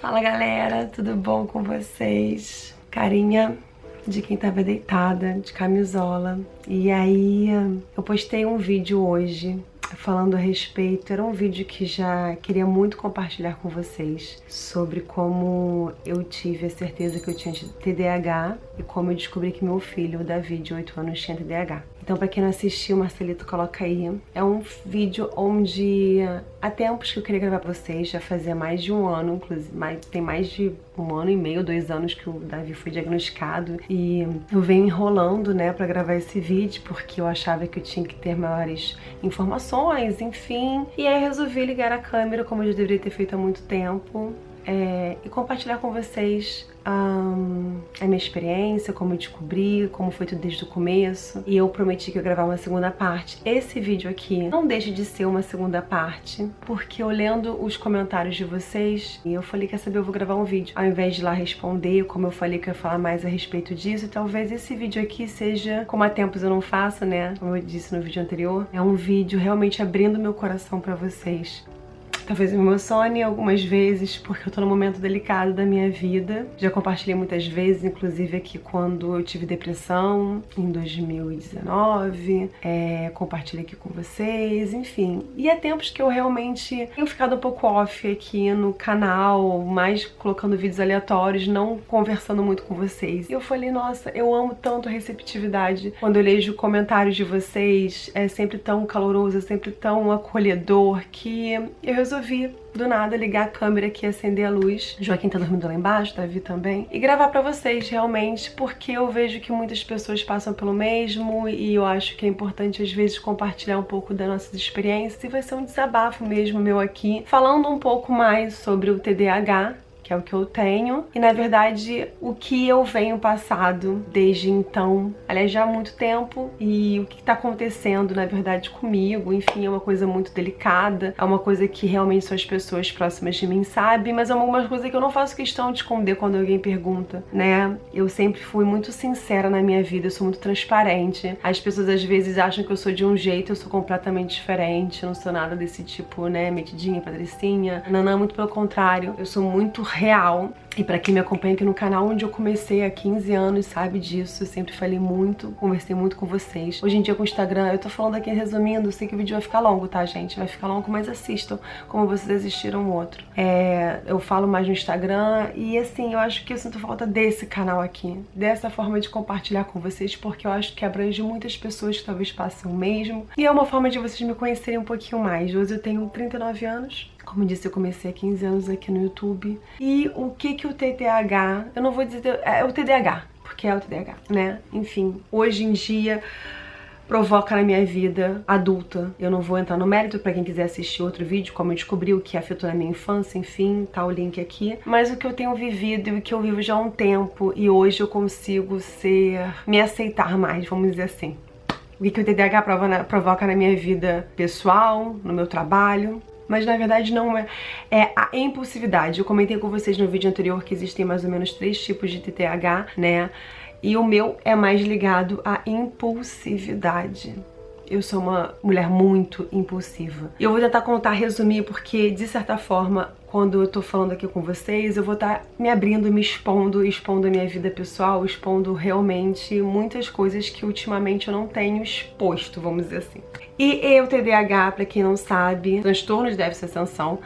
Fala galera, tudo bom com vocês? Carinha de quem tava deitada, de camisola. E aí, eu postei um vídeo hoje falando a respeito, era um vídeo que já queria muito compartilhar com vocês, sobre como eu tive a certeza que eu tinha TDAH e como eu descobri que meu filho, o Davi, de 8 anos, tinha TDAH. Então, pra quem não assistiu, Marcelito, coloca aí. É um vídeo onde há tempos que eu queria gravar pra vocês, já fazia mais de um ano, inclusive, tem mais de 1 ano e meio, 2 anos que o Davi foi diagnosticado. E eu venho enrolando, né, pra gravar esse vídeo, porque eu achava que eu tinha que ter maiores informações, enfim. E aí eu resolvi ligar a câmera, como eu já deveria ter feito há muito tempo, e compartilhar com vocês a minha experiência, como eu descobri, como foi tudo desde o começo. E eu prometi que eu ia gravar uma segunda parte. Esse vídeo aqui não deixa de ser uma segunda parte, porque eu lendo os comentários de vocês, eu falei, quer saber, eu vou gravar um vídeo. Ao invés de lá responder, como eu falei que eu ia falar mais a respeito disso, talvez esse vídeo aqui seja, como há tempos eu não faço, né, como eu disse no vídeo anterior, é um vídeo realmente abrindo meu coração pra vocês. Talvez eu me emocione algumas vezes, porque eu tô num momento delicado da minha vida. Já compartilhei muitas vezes, inclusive aqui quando eu tive depressão, em 2019. Compartilhei aqui com vocês, enfim. E há tempos que eu realmente tenho ficado um pouco off aqui no canal, mais colocando vídeos aleatórios, não conversando muito com vocês. E eu falei, nossa, eu amo tanto a receptividade. Quando eu leio comentários de vocês, é sempre tão caloroso, é sempre tão acolhedor, que eu resolvi do nada ligar a câmera aqui, acender a luz. Joaquim tá dormindo lá embaixo, Davi também. E gravar pra vocês, realmente, porque eu vejo que muitas pessoas passam pelo mesmo e eu acho que é importante, às vezes, compartilhar um pouco das nossas experiências. E vai ser um desabafo mesmo meu aqui, falando um pouco mais sobre o TDAH, que é o que eu tenho, e na verdade o que eu venho passado desde então, aliás, já há muito tempo, e o que tá acontecendo na verdade comigo. Enfim, é uma coisa muito delicada, é uma coisa que realmente só as pessoas próximas de mim sabem, mas é uma coisa que eu não faço questão de esconder quando alguém pergunta, né? Eu sempre fui muito sincera na minha vida, eu sou muito transparente. As pessoas às vezes acham que eu sou de um jeito, eu sou completamente diferente, eu não sou nada desse tipo, né, metidinha, patricinha. Não, muito pelo contrário, eu sou muito real. E pra quem me acompanha aqui no canal, onde eu comecei há 15 anos, sabe disso. Eu sempre falei muito, conversei muito com vocês. Hoje em dia com o Instagram, eu tô falando aqui resumindo, eu sei que o vídeo vai ficar longo, tá, gente? Vai ficar longo, mas assistam, como vocês assistiram o outro. Eu falo mais no Instagram e, assim, eu acho que eu sinto falta desse canal aqui, dessa forma de compartilhar com vocês, porque eu acho que abrange muitas pessoas que talvez passem o mesmo. E é uma forma de vocês me conhecerem um pouquinho mais. Hoje eu tenho 39 anos. Como disse, eu comecei há 15 anos aqui no YouTube. E o que o TDAH... Eu não vou dizer... É o TDAH, porque é o TDAH, né? Enfim, hoje em dia provoca na minha vida adulta. Eu não vou entrar no mérito pra quem quiser assistir outro vídeo, como eu descobri o que afetou na minha infância, enfim, tá o link aqui. Mas o que eu tenho vivido e o que eu vivo já há um tempo, e hoje eu consigo me aceitar mais, vamos dizer assim. O que o TDAH provoca na minha vida pessoal, no meu trabalho. Mas na verdade não é a impulsividade. Eu comentei com vocês no vídeo anterior que existem mais ou menos 3 tipos de TDAH, né? E o meu é mais ligado à impulsividade. Eu sou uma mulher muito impulsiva. E eu vou tentar resumir, porque de certa forma, quando eu tô falando aqui com vocês, eu vou estar me abrindo, me expondo a minha vida pessoal, expondo realmente muitas coisas que ultimamente eu não tenho exposto, vamos dizer assim. E o TDAH, pra quem não sabe, transtorno de déficit de atenção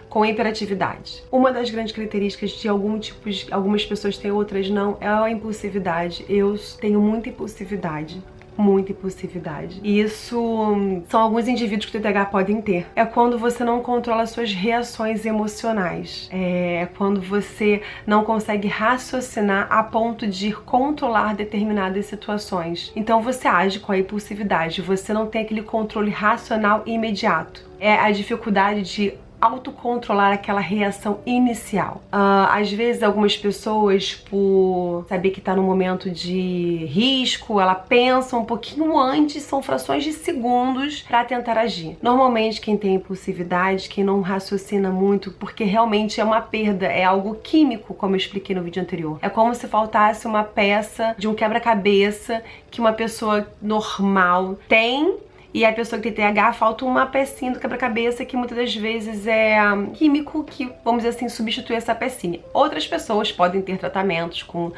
com hiperatividade. Uma das grandes características de algumas pessoas têm, outras não, é a impulsividade. Eu tenho muita impulsividade. Muita impulsividade. E isso são alguns indivíduos que o TDAH podem ter. É quando você não controla suas reações emocionais. É quando você não consegue raciocinar a ponto de controlar determinadas situações. Então você age com a impulsividade. Você não tem aquele controle racional imediato. É a dificuldade de autocontrolar aquela reação inicial. Às vezes algumas pessoas, por saber que tá num momento de risco, ela pensa um pouquinho antes, são frações de segundos pra tentar agir. Normalmente quem tem impulsividade, quem não raciocina muito, porque realmente é uma perda, é algo químico, como eu expliquei no vídeo anterior. É como se faltasse uma peça de um quebra-cabeça que uma pessoa normal tem E a pessoa que tem TDAH falta uma pecinha do quebra-cabeça que muitas das vezes é químico que, vamos dizer assim, substitui essa pecinha. Outras pessoas podem ter tratamentos com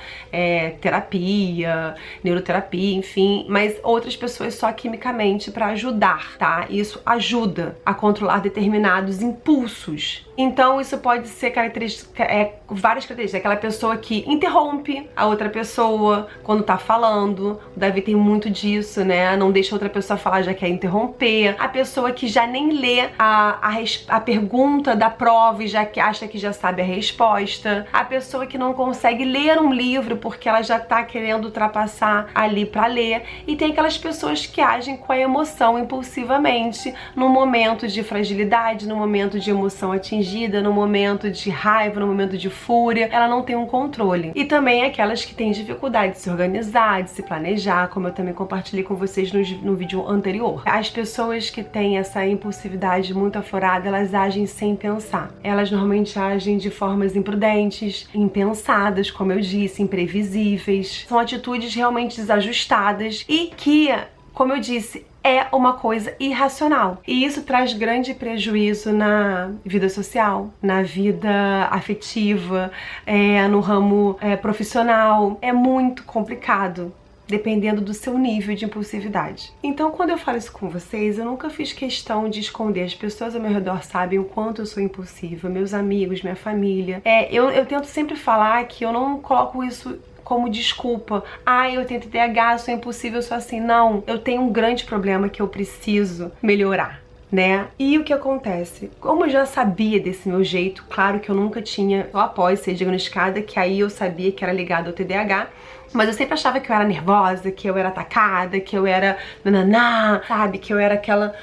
terapia, neuroterapia, enfim, mas outras pessoas só quimicamente para ajudar, tá? Isso ajuda a controlar determinados impulsos. Então isso pode ser várias características. Aquela pessoa que interrompe a outra pessoa quando tá falando. O Davi tem muito disso, né? Não deixa outra pessoa falar, já quer interromper. A pessoa que já nem lê a pergunta da prova e já acha que já sabe a resposta. A pessoa que não consegue ler um livro porque ela já tá querendo ultrapassar ali pra ler. E tem aquelas pessoas que agem com a emoção impulsivamente no momento de fragilidade, no momento de emoção atingida, no momento de raiva, no momento de fúria, ela não tem um controle. E também aquelas que têm dificuldade de se organizar, de se planejar, como eu também compartilhei com vocês no vídeo anterior. As pessoas que têm essa impulsividade muito aflorada, elas agem sem pensar. Elas normalmente agem de formas imprudentes, impensadas, como eu disse, imprevisíveis. São atitudes realmente desajustadas e que, como eu disse, é uma coisa irracional. E isso traz grande prejuízo na vida social, na vida afetiva, no ramo profissional. É muito complicado, dependendo do seu nível de impulsividade. Então, quando eu falo isso com vocês, eu nunca fiz questão de esconder. As pessoas ao meu redor sabem o quanto eu sou impulsiva, meus amigos, minha família. Eu tento sempre falar que eu não coloco isso como desculpa. Eu tenho TDAH, eu sou impulsiva, eu sou assim. Não, eu tenho um grande problema que eu preciso melhorar, né? E o que acontece? Como eu já sabia desse meu jeito, claro que eu nunca tinha, só após ser diagnosticada, que aí eu sabia que era ligado ao TDAH, mas eu sempre achava que eu era nervosa, que eu era atacada, que eu era nananá, sabe? Que eu era aquela...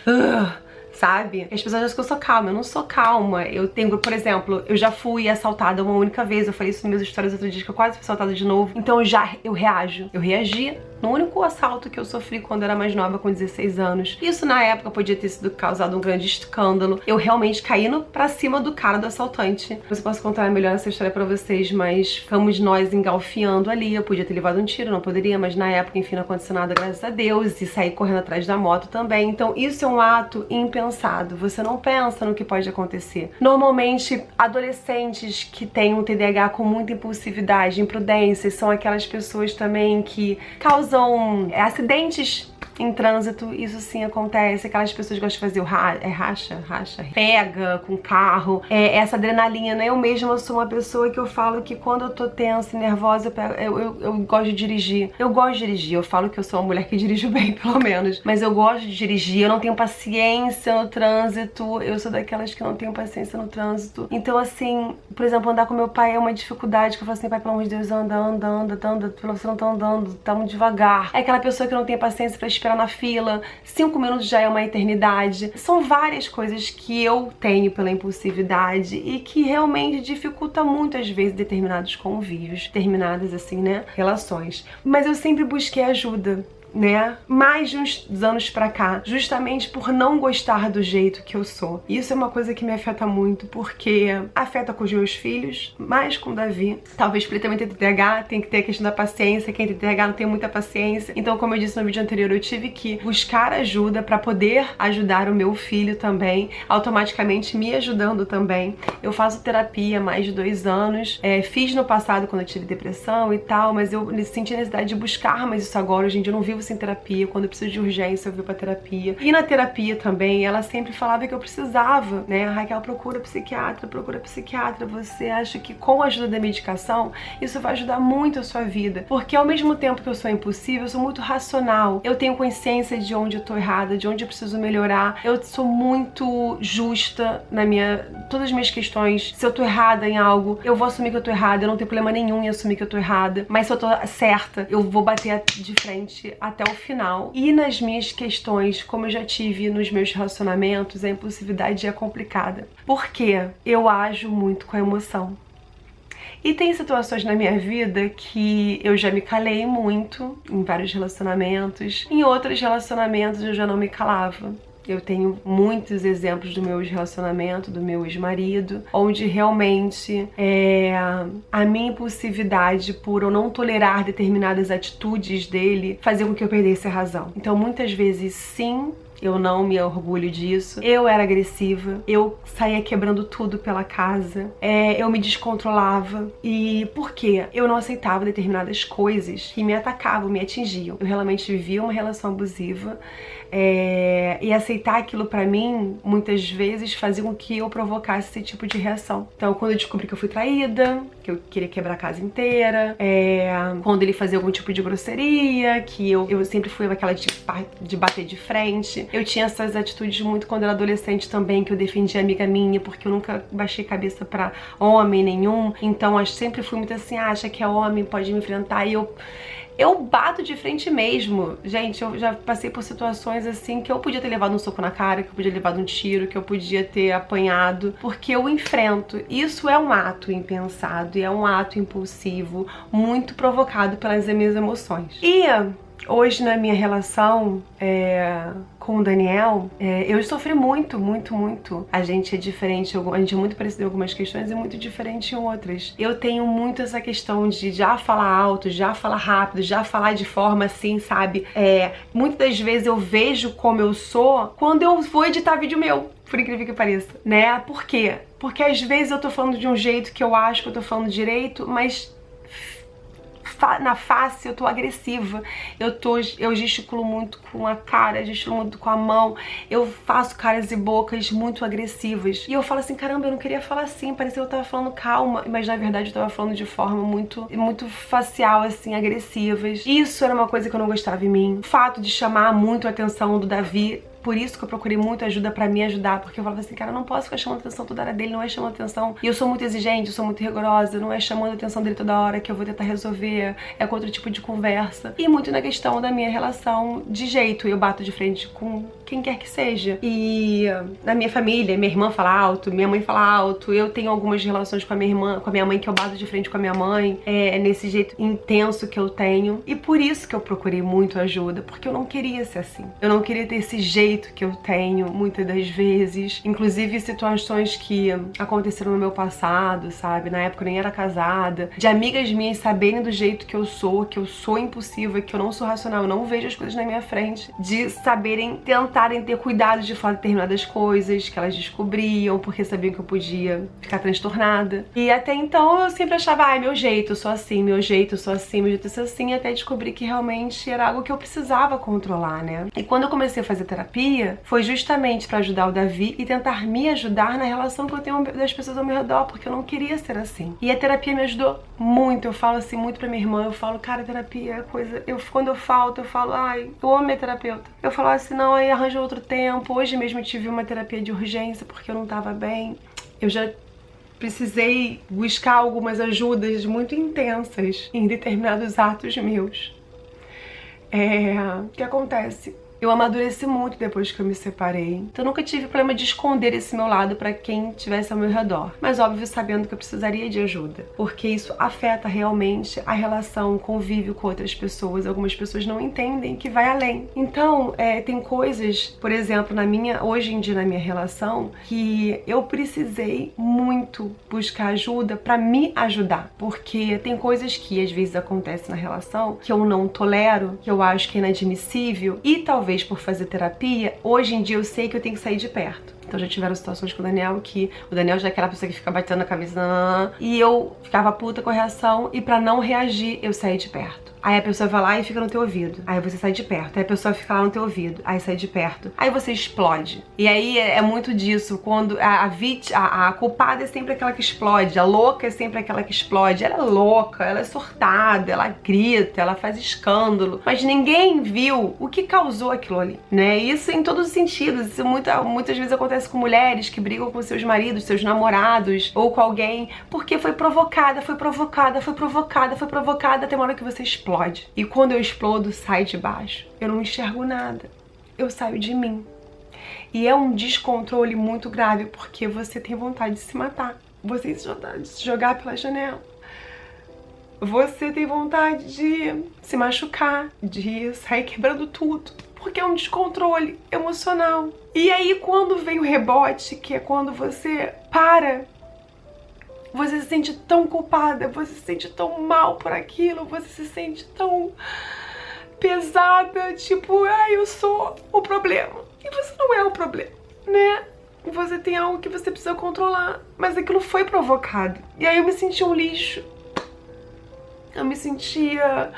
sabe? As pessoas acham que eu sou calma, eu não sou calma. Eu tenho, por exemplo, eu já fui assaltada uma única vez, eu falei isso nas minhas histórias outro dia, que eu quase fui assaltada de novo. Então eu reajo. Eu reagi no único assalto que eu sofri quando eu era mais nova, com 16 anos. Isso na época podia ter sido causado um grande escândalo. Eu realmente caí pra cima do cara, do assaltante. Eu posso contar melhor essa história pra vocês, mas ficamos nós engalfiando ali. Eu podia ter levado um tiro, não poderia, mas na época, enfim, não aconteceu nada, graças a Deus. E saí correndo atrás da moto também. Então isso é um ato impensado. Você não pensa no que pode acontecer. Normalmente, adolescentes que têm um TDAH com muita impulsividade, imprudência, são aquelas pessoas também que causam acidentes em trânsito. Isso sim acontece. Aquelas pessoas que gostam de fazer o racha, pega com carro, essa adrenalina. Eu mesma sou uma pessoa que eu falo que quando eu tô tensa e nervosa, eu gosto de dirigir. Eu gosto de dirigir. Eu falo que eu sou uma mulher que dirige bem, pelo menos. Mas eu gosto de dirigir. Eu não tenho paciência no trânsito. Eu sou daquelas que não tenho paciência no trânsito. Então, assim, por exemplo, andar com meu pai é uma dificuldade, que eu falo assim: pai, pelo amor de Deus, anda. Você não tá andando, tá muito devagar. É aquela pessoa que não tem paciência pra esperar na fila, 5 minutos já é uma eternidade. São várias coisas que eu tenho pela impulsividade e que realmente dificulta muito, às vezes, determinados convívios, determinadas, assim, né, relações. Mas eu sempre busquei ajuda, né? Mais de uns anos pra cá, justamente por não gostar do jeito que eu sou. Isso é uma coisa que me afeta muito, porque afeta com os meus filhos, mais com o Davi. Talvez porque ele também tem TDAH, tem que ter a questão da paciência. Quem tem TDAH não tem muita paciência. Então, como eu disse no vídeo anterior, eu tive que buscar ajuda pra poder ajudar o meu filho também, automaticamente me ajudando também. Eu faço terapia há mais de 2 anos. Fiz no passado quando eu tive depressão e tal, mas eu senti a necessidade de buscar mais isso agora. Hoje em dia eu não vivo sem terapia. Quando eu preciso de urgência, eu vou pra terapia. E na terapia também, ela sempre falava que eu precisava, né? Raquel, procura psiquiatra. Você acha que com a ajuda da medicação, isso vai ajudar muito a sua vida? Porque ao mesmo tempo que eu sou impulsiva, eu sou muito racional. Eu tenho consciência de onde eu tô errada, de onde eu preciso melhorar. Eu sou muito justa todas as minhas questões. Se eu tô errada em algo, eu vou assumir que eu tô errada. Eu não tenho problema nenhum em assumir que eu tô errada. Mas se eu tô certa, eu vou bater de frente até o final. E nas minhas questões, como eu já tive nos meus relacionamentos, a impulsividade é complicada. Porque eu ajo muito com a emoção. E tem situações na minha vida que eu já me calei muito, em vários relacionamentos. Em outros relacionamentos eu já não me calava. Eu tenho muitos exemplos do meu relacionamento, do meu ex-marido, onde realmente a minha impulsividade por eu não tolerar determinadas atitudes dele fazia com que eu perdesse a razão. Então, muitas vezes, sim, eu não me orgulho disso. Eu era agressiva, eu saía quebrando tudo pela casa, eu me descontrolava. E por quê? Eu não aceitava determinadas coisas que me atacavam, me atingiam. Eu realmente vivia uma relação abusiva. E aceitar aquilo pra mim, muitas vezes, fazia com que eu provocasse esse tipo de reação. Então, quando eu descobri que eu fui traída, que eu queria quebrar a casa inteira, quando ele fazia algum tipo de grosseria, que eu sempre fui aquela de bater de frente. Eu tinha essas atitudes muito quando eu era adolescente também, que eu defendia amiga minha, porque eu nunca baixei cabeça pra homem nenhum. Então, eu sempre fui muito assim, acha que é homem, pode me enfrentar, e eu bato de frente mesmo. Gente, eu já passei por situações assim que eu podia ter levado um soco na cara, que eu podia ter levado um tiro, que eu podia ter apanhado, porque eu enfrento. Isso é um ato impensado e é um ato impulsivo, muito provocado pelas minhas emoções. E hoje na minha relação com o Daniel, eu sofri muito. A gente é diferente, a gente é muito parecido em algumas questões e muito diferente em outras. Eu tenho muito essa questão de já falar alto, já falar rápido, já falar de forma assim, sabe? Muitas das vezes eu vejo como eu sou quando eu vou editar vídeo meu, por incrível que pareça, né? Por quê? Porque às vezes eu tô falando de um jeito que eu acho que eu tô falando direito, mas na face eu tô agressiva, eu gesticulo muito com a cara, gesticulo muito com a mão, eu faço caras e bocas muito agressivas. E eu falo assim, caramba, eu não queria falar assim, parecia que eu tava falando calma, mas na verdade eu tava falando de forma muito facial, assim, agressivas. Isso era uma coisa que eu não gostava em mim. O fato de chamar muito a atenção do Davi, por isso que eu procurei muito ajuda pra me ajudar, porque eu falava assim, cara, eu não posso ficar chamando atenção toda hora dele, não é chamando atenção. E eu sou muito exigente, eu sou muito rigorosa, não é chamando a atenção dele toda hora que eu vou tentar resolver, é com outro tipo de conversa. E muito na questão da minha relação de jeito, eu bato de frente com quem quer que seja. E na minha família, minha irmã fala alto, minha mãe fala alto, eu tenho algumas relações com a minha irmã, com a minha mãe, que eu bato de frente com a minha mãe, nesse jeito intenso que eu tenho. E por isso que eu procurei muito ajuda, porque eu não queria ser assim. Eu não queria ter esse jeito que eu tenho muitas das vezes, inclusive situações que aconteceram no meu passado, sabe? Na época eu nem era casada, de amigas minhas saberem do jeito que eu sou impulsiva, que eu não sou racional, eu não vejo as coisas na minha frente, de saberem, tentarem ter cuidado de falar determinadas coisas que elas descobriam, porque sabiam que eu podia ficar transtornada. E até então eu sempre achava, ai, meu jeito, eu sou assim, meu jeito, eu sou assim, meu jeito, eu sou assim, até descobrir que realmente era algo que eu precisava controlar, né? E quando eu comecei a fazer terapia, foi justamente pra ajudar o Davi e tentar me ajudar na relação que eu tenho das pessoas ao meu redor, porque eu não queria ser assim. E a terapia me ajudou muito. Eu falo assim muito pra minha irmã, eu falo, cara, terapia é coisa... Quando eu falto, eu falo, ai, eu amo minha terapeuta. Eu falo assim, não, aí arranjo outro tempo. Hoje mesmo eu tive uma terapia de urgência porque eu não tava bem. Eu já precisei buscar algumas ajudas muito intensas em determinados atos meus. O que acontece? Eu amadureci muito depois que eu me separei. Então eu nunca tive problema de esconder esse meu lado pra quem estivesse ao meu redor. Mas óbvio, sabendo que eu precisaria de ajuda. Porque isso afeta realmente a relação, o convívio com outras pessoas. Algumas pessoas não entendem que vai além. Então, tem coisas, por exemplo, hoje em dia na minha relação, que eu precisei muito buscar ajuda pra me ajudar. Porque tem coisas que às vezes acontecem na relação que eu não tolero, que eu acho que é inadmissível. E talvez por fazer terapia, hoje em dia eu sei que eu tenho que sair de perto. Então já tiveram situações com o Daniel que o Daniel já é aquela pessoa que fica batendo na cabeça e eu ficava puta com a reação e pra não reagir eu saí de perto. Aí a pessoa vai lá e fica no teu ouvido. Aí você sai de perto. Aí a pessoa fica lá no teu ouvido. Aí sai de perto. Aí você explode. E aí é muito disso. Quando a culpada é sempre aquela que explode. A louca é sempre aquela que explode. Ela é louca, ela é surtada, ela grita, ela faz escândalo. Mas ninguém viu o que causou aquilo ali, né? Isso em todos os sentidos. Isso muitas vezes acontece com mulheres que brigam com seus maridos, seus namorados ou com alguém porque foi provocada até uma hora que você explode. E quando eu explodo, sai de baixo. Eu não enxergo nada. Eu saio de mim. E é um descontrole muito grave, porque você tem vontade de se matar. Você tem vontade de se jogar pela janela. Você tem vontade de se machucar, de sair quebrando tudo. Porque é um descontrole emocional. E aí quando vem o rebote, que é quando você para... Você se sente tão culpada, você se sente tão mal por aquilo, você se sente tão pesada, tipo, ai, eu sou o problema. E o problema, né? Você tem algo que você precisa controlar, mas aquilo foi provocado. E aí eu me senti um lixo. Eu me sentia...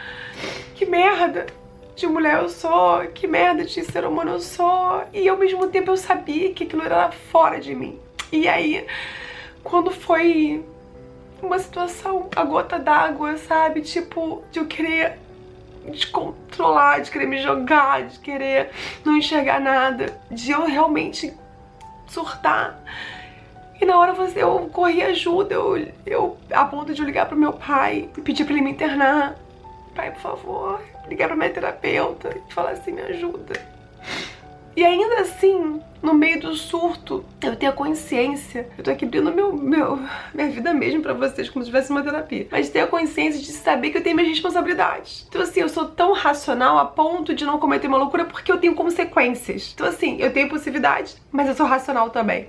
Que merda de mulher eu sou, que merda de ser humano eu sou. E ao mesmo tempo eu sabia que aquilo era fora de mim. E aí, quando foi uma situação, a gota d'água, sabe? Tipo, de eu querer descontrolar, de querer me jogar, de querer não enxergar nada, de eu realmente surtar. E na hora eu corri ajuda, eu a ponto de eu ligar pro meu pai e pedir pra ele me internar. Pai, por favor, ligar pra minha terapeuta e falar assim, me ajuda. E ainda assim, no meio do surto, eu tenho a consciência, eu tô aqui abrindo minha vida mesmo pra vocês, como se tivesse uma terapia, mas ter a consciência de saber que eu tenho minhas responsabilidades. Então assim, eu sou tão racional a ponto de não cometer uma loucura porque eu tenho consequências. Então assim, eu tenho impulsividade, mas eu sou racional também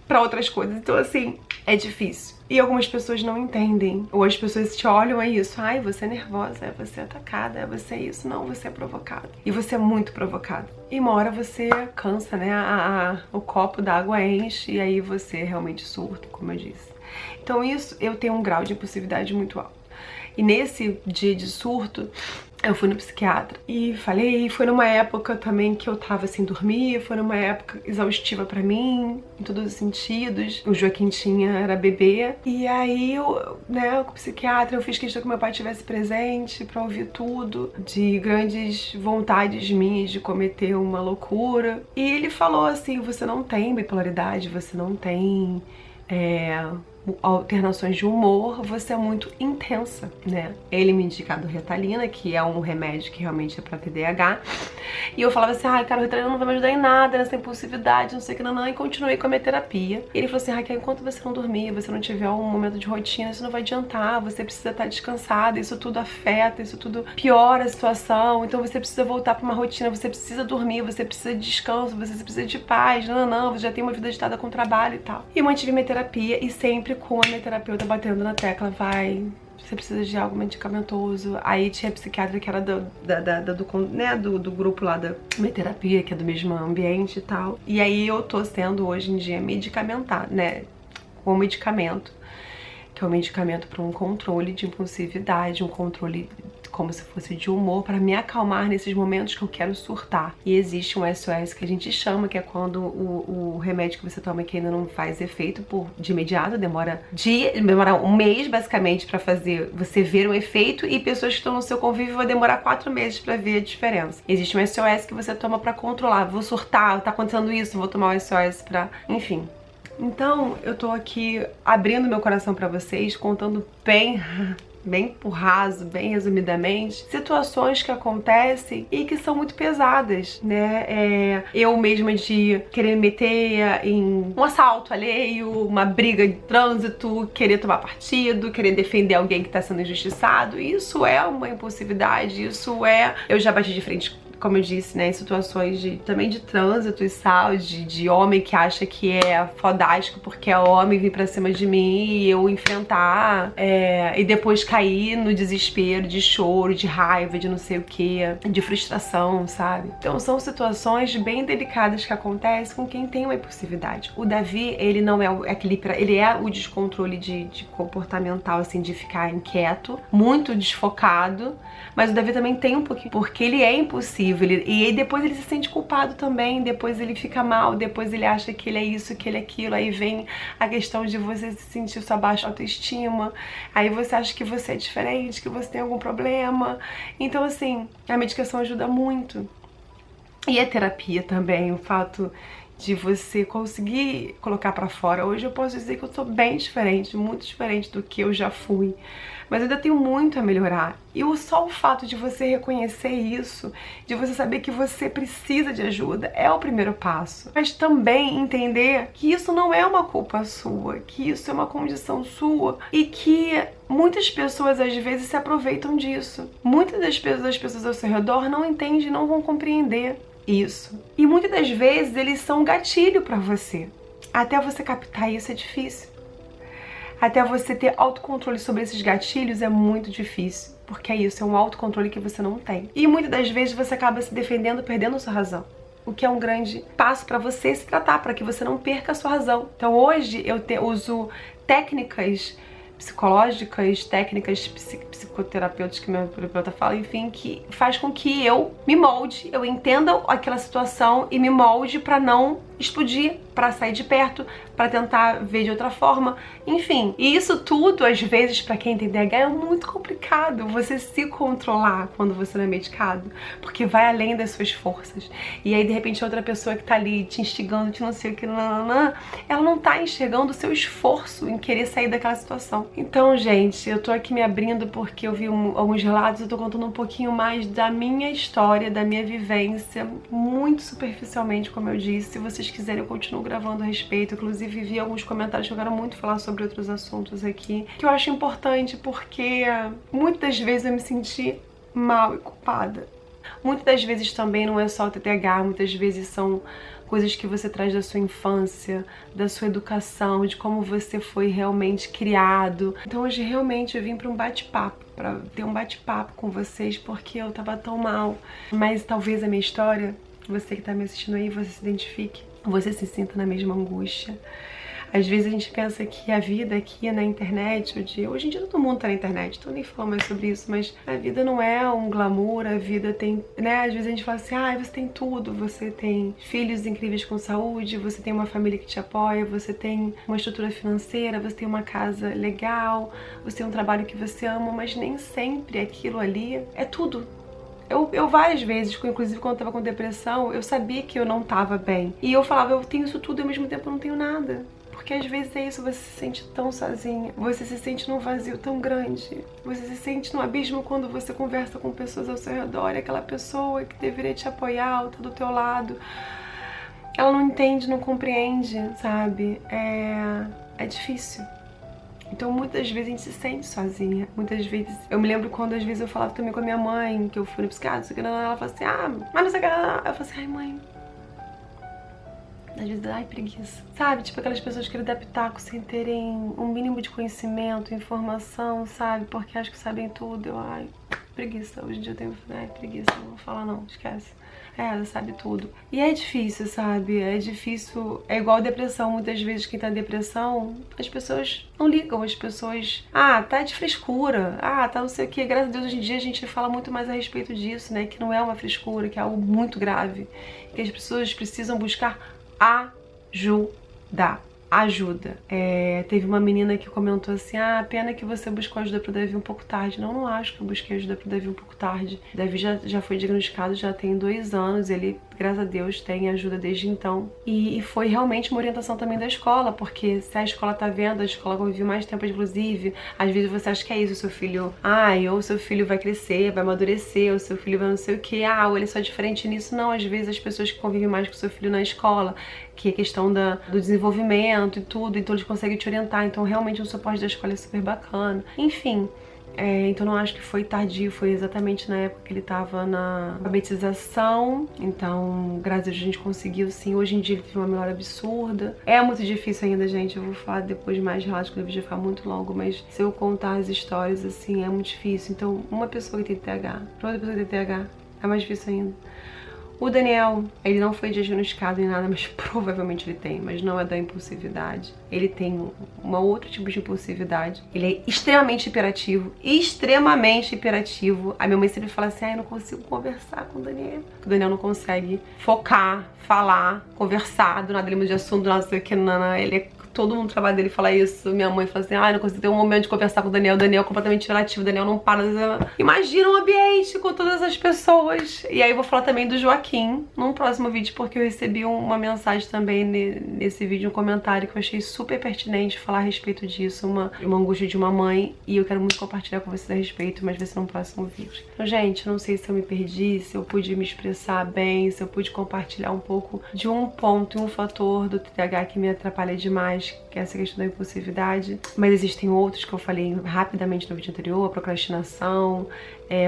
pra outras coisas. Então assim, é difícil. E algumas pessoas não entendem. Ou as pessoas te olham, é isso. Ai, você é nervosa, é você é atacada, é você isso. Não, você é provocado. E você é muito provocado. E uma hora você cansa, né? O copo d'água enche e aí você realmente surta, como eu disse. Então isso, eu tenho um grau de impulsividade muito alto. E nesse dia de surto, eu fui no psiquiatra e falei, foi numa época também que eu tava sem dormir, foi numa época exaustiva pra mim, em todos os sentidos. O Joaquim era bebê, e aí eu, né, com o psiquiatra, eu fiz questão que meu pai estivesse presente pra ouvir tudo, de grandes vontades minhas de cometer uma loucura. E ele falou assim, você não tem bipolaridade, você não tem... alternações de humor, você é muito intensa, né? Ele me indicado Ritalina, que é um remédio que realmente é pra TDAH, e eu falava assim, ai, cara, o Ritalina não vai me ajudar em nada nessa impulsividade, não sei o que, não, e continuei com a minha terapia. E ele falou assim, Raquel, enquanto você não dormir, você não tiver um momento de rotina, isso não vai adiantar, você precisa estar descansada, isso tudo afeta, isso tudo piora a situação, então você precisa voltar pra uma rotina, você precisa dormir, você precisa de descanso, você precisa de paz, não, você já tem uma vida agitada com trabalho e tal. E eu mantive minha terapia e sempre com a minha terapeuta batendo na tecla, você precisa de algo medicamentoso. Aí tinha a psiquiatra que era do grupo lá da minha terapia, que é do mesmo ambiente e tal. E aí eu tô sendo hoje em dia medicamentada, né, com medicamento, que é um medicamento para um controle de impulsividade, um controle como se fosse de humor, para me acalmar nesses momentos que eu quero surtar. E existe um SOS que a gente chama, que é quando o remédio que você toma que ainda não faz efeito de imediato, demora um mês basicamente para fazer você ver um efeito, e pessoas que estão no seu convívio vai demorar 4 meses para ver a diferença. Existe um SOS que você toma para controlar, vou surtar, tá acontecendo isso, vou tomar o SOS para, enfim. Então, eu tô aqui abrindo meu coração pra vocês, contando bem por raso, bem resumidamente, situações que acontecem e que são muito pesadas, né? Eu mesma de querer me meter em um assalto alheio, uma briga de trânsito, querer tomar partido, querer defender alguém que tá sendo injustiçado. Isso é uma impulsividade, eu já bati de frente, como eu disse, né, em situações também de trânsito e saúde, de homem que acha que é fodástico porque é homem vir pra cima de mim e eu enfrentar, e depois cair no desespero, de choro, de raiva, de não sei o que, de frustração, sabe? Então são situações bem delicadas que acontecem com quem tem uma impulsividade. O Davi, ele não é ele é o descontrole de comportamental, assim, de ficar inquieto, muito desfocado, mas o Davi também tem um pouquinho, porque ele é impulsivo. E depois ele se sente culpado também, depois ele fica mal, depois ele acha que ele é isso, que ele é aquilo, aí vem a questão de você se sentir sua baixa autoestima, aí você acha que você é diferente, que você tem algum problema. Então assim, a medicação ajuda muito. E a terapia também, o fato de você conseguir colocar pra fora. Hoje eu posso dizer que eu sou bem diferente, muito diferente do que eu já fui, mas eu ainda tenho muito a melhorar. E só o fato de você reconhecer isso, de você saber que você precisa de ajuda, é o primeiro passo. Mas também entender que isso não é uma culpa sua, que isso é uma condição sua e que muitas pessoas às vezes se aproveitam disso. Muitas das pessoas ao seu redor não entendem, não vão compreender isso. E muitas das vezes eles são um gatilho pra você. Até você captar isso é difícil. Até você ter autocontrole sobre esses gatilhos é muito difícil, porque é isso, é um autocontrole que você não tem. E muitas das vezes você acaba se defendendo, perdendo sua razão. o que é um grande passo para você se tratar, para que você não perca a sua razão. Então hoje eu uso técnicas psicológicas, técnicas psicoterapêuticas que meu terapeuta fala, enfim, que faz com que eu me molde, eu entenda aquela situação e me molde para não explodir, para sair de perto, para tentar ver de outra forma, enfim. E isso tudo, às vezes, para quem tem TDAH, é muito complicado, você se controlar quando você não é medicado, porque vai além das suas forças. E aí, de repente, outra pessoa que tá ali te instigando, te não sei o que, ela não tá enxergando o seu esforço em querer sair daquela situação. Então, gente, eu tô aqui me abrindo porque eu vi alguns relatos, eu tô contando um pouquinho mais da minha história, da minha vivência, muito superficialmente, como eu disse. Se vocês quiserem, eu continuo gravando a respeito. Inclusive, vi alguns comentários que eu quero muito falar sobre outros assuntos aqui, que eu acho importante porque muitas vezes eu me senti mal e culpada. Muitas das vezes também não é só o TDAH, muitas vezes são coisas que você traz da sua infância, da sua educação, de como você foi realmente criado. Então hoje realmente eu vim para um bate-papo, para ter um bate-papo com vocês, porque eu tava tão mal. Mas talvez a minha história, você que tá me assistindo aí, você se identifique, você se sinta na mesma angústia. Às vezes a gente pensa que a vida aqui na internet, hoje em dia todo mundo tá na internet, então nem falo mais sobre isso, mas a vida não é um glamour, a vida tem, né? Às vezes a gente fala assim, você tem tudo, você tem filhos incríveis com saúde, você tem uma família que te apoia, você tem uma estrutura financeira, você tem uma casa legal, você tem um trabalho que você ama, mas nem sempre aquilo ali é tudo. Eu várias vezes, inclusive quando eu tava com depressão, eu sabia que eu não tava bem. E eu falava, eu tenho isso tudo e ao mesmo tempo eu não tenho nada. Porque às vezes é isso, você se sente tão sozinha, você se sente num vazio tão grande, você se sente num abismo quando você conversa com pessoas ao seu redor, e aquela pessoa que deveria te apoiar, ou tá do teu lado, ela não entende, não compreende, sabe? É difícil. Então muitas vezes a gente se sente sozinha, muitas vezes, eu me lembro quando às vezes eu falava também com a minha mãe, que eu fui no psiquiatra, ela falava assim, mas não sei o que, eu falava assim, mãe, às vezes, preguiça. Sabe? Tipo aquelas pessoas que querem dar pitaco sem terem um mínimo de conhecimento, informação, sabe? Porque acham que sabem tudo. Preguiça. Hoje em dia eu tenho, preguiça, não vou falar não, esquece. Ela sabe tudo. E é difícil, sabe? É difícil. É igual depressão. Muitas vezes quem tá em depressão, as pessoas não ligam. As pessoas, tá de frescura. Tá não sei o que. Graças a Deus, hoje em dia a gente fala muito mais a respeito disso, né? Que não é uma frescura, que é algo muito grave. Que as pessoas precisam buscar ajuda. Teve uma menina que comentou assim, pena que você buscou ajuda pro Davi um pouco tarde. Não acho que eu busquei ajuda pro Davi um pouco tarde. Davi já foi diagnosticado, já tem 2 anos, ele, graças a Deus, tem ajuda desde então. E foi realmente uma orientação também da escola, porque se a escola tá vendo, a escola conviveu mais tempo, inclusive, às vezes você acha que é isso, o seu filho, ou o seu filho vai crescer, vai amadurecer, ou o seu filho vai não sei o que, ou ele é só diferente nisso. Não, às vezes as pessoas que convivem mais com o seu filho na escola, que é questão do desenvolvimento e tudo, então eles conseguem te orientar, então realmente o suporte da escola é super bacana. Enfim, então não acho que foi tardio, foi exatamente na época que ele tava na alfabetização, então graças a Deus a gente conseguiu sim. Hoje em dia ele teve uma melhora absurda. É muito difícil ainda, gente, eu vou falar depois mais relatos, que o vídeo vai ficar muito longo, mas se eu contar as histórias assim, é muito difícil. Então uma pessoa que tem TDAH, pra outra pessoa que tem TDAH, é mais difícil ainda. O Daniel, ele não foi diagnosticado em nada, mas provavelmente ele tem, mas não é da impulsividade. Ele tem um outro tipo de impulsividade. Ele é extremamente hiperativo, A minha mãe sempre fala assim, eu não consigo conversar com o Daniel. O Daniel não consegue focar, falar, conversar, do nada ele muda de assunto, do nada não sei o que, ele é... Todo mundo no trabalho dele fala isso. Minha mãe fala assim, não consigo ter um momento de conversar com o Daniel. O Daniel é completamente hiperativo, o Daniel não para. Imagina um ambiente com todas as pessoas. E aí eu vou falar também do Joaquim num próximo vídeo, porque eu recebi uma mensagem também nesse vídeo, um comentário que eu achei super pertinente falar a respeito disso, uma angústia de uma mãe, e eu quero muito compartilhar com vocês a respeito, mas vai ser num próximo vídeo. Então, gente, não sei se eu me perdi, se eu pude me expressar bem, se eu pude compartilhar um pouco de um ponto e um fator do TDAH que me atrapalha demais, mais essa questão da impulsividade, mas existem outros que eu falei rapidamente no vídeo anterior, a procrastinação,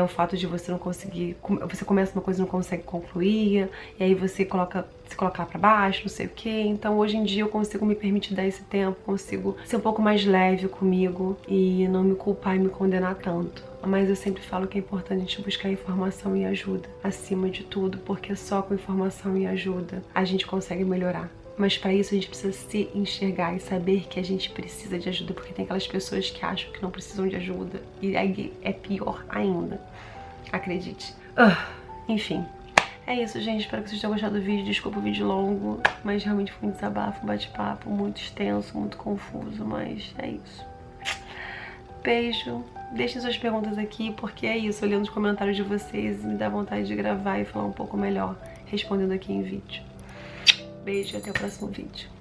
o fato de você não conseguir, você começa uma coisa e não consegue concluir, e aí você se colocar pra baixo, não sei o que. Então hoje em dia eu consigo me permitir dar esse tempo, consigo ser um pouco mais leve comigo e não me culpar e me condenar tanto. Mas eu sempre falo que é importante a gente buscar informação e ajuda, acima de tudo, porque só com informação e ajuda a gente consegue melhorar. Mas para isso a gente precisa se enxergar e saber que a gente precisa de ajuda, porque tem aquelas pessoas que acham que não precisam de ajuda e aí é pior ainda, acredite. Enfim, é isso, gente. Espero que vocês tenham gostado do vídeo. Desculpa o vídeo longo, mas realmente foi um desabafo, um bate-papo muito extenso, muito confuso, mas é isso. Beijo. Deixem suas perguntas aqui, porque é isso, olhando os comentários de vocês me dá vontade de gravar e falar um pouco melhor, respondendo aqui em vídeo. Beijo e até o próximo vídeo.